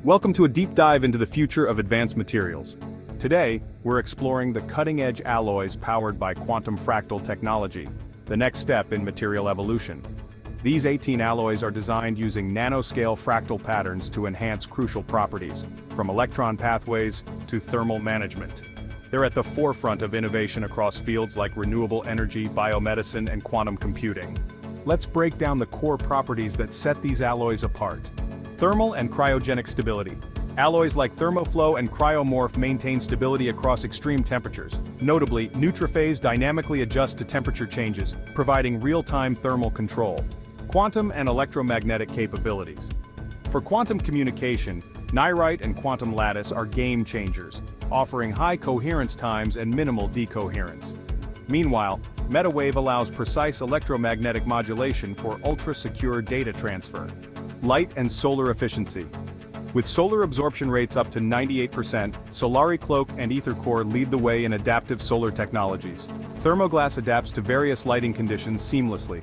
Welcome to a deep dive into the future of advanced materials. Today, we're exploring the cutting-edge alloys powered by quantum fractal technology, the next step in material evolution. These 18 alloys are designed using nanoscale fractal patterns to enhance crucial properties, from electron pathways to thermal management. They're at the forefront of innovation across fields like renewable energy, biomedicine, and quantum computing. Let's break down the core properties that set these alloys apart. Thermal and cryogenic stability. Alloys like thermoflow and cryomorph maintain stability across extreme temperatures. Notably, Nutriphase dynamically adjusts to temperature changes, providing real-time thermal control. Quantum and electromagnetic capabilities. For quantum communication, Nyrite and quantum lattice are game changers, offering high coherence times and minimal decoherence. Meanwhile, Metawave allows precise electromagnetic modulation for ultra-secure data transfer. Light and solar efficiency. With solar absorption rates up to 98%, SolariCloak and EtherCore lead the way in adaptive solar technologies. Thermoglass adapts to various lighting conditions seamlessly.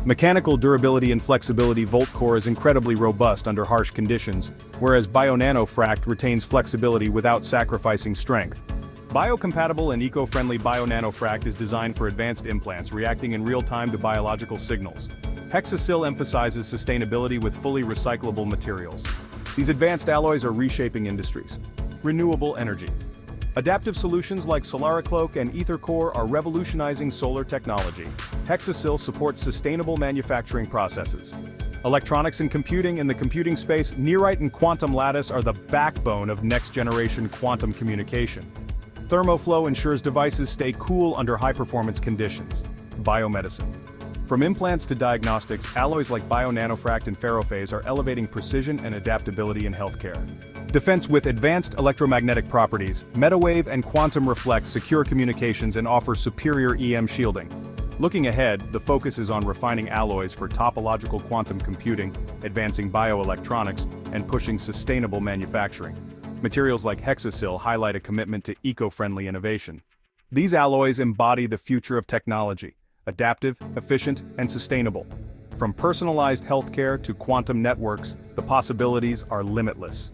Mechanical durability and flexibility. VoltCore is incredibly robust under harsh conditions, whereas BioNanoFract retains flexibility without sacrificing strength. Biocompatible and eco-friendly BioNanoFract is designed for advanced implants reacting in real time to biological signals. Hexasil emphasizes sustainability with fully recyclable materials. These advanced alloys are reshaping industries. Renewable energy. Adaptive solutions like SolariCloak and EtherCore are revolutionizing solar technology. Hexasil supports sustainable manufacturing processes. Electronics and computing. In the computing space, Nyrite and quantum lattice are the backbone of next-generation quantum communication. Thermoflow ensures devices stay cool under high-performance conditions. Biomedicine. From implants to diagnostics, alloys like BioNanoFract and Ferrophase are elevating precision and adaptability in healthcare. Defense. With advanced electromagnetic properties, Metawave and Quantum reflect secure communications and offer superior EM shielding. Looking ahead, the focus is on refining alloys for topological quantum computing, advancing bioelectronics, and pushing sustainable manufacturing. Materials like Hexasil highlight a commitment to eco-friendly innovation. These alloys embody the future of technology: adaptive, efficient, and sustainable. From personalized healthcare to quantum networks, the possibilities are limitless.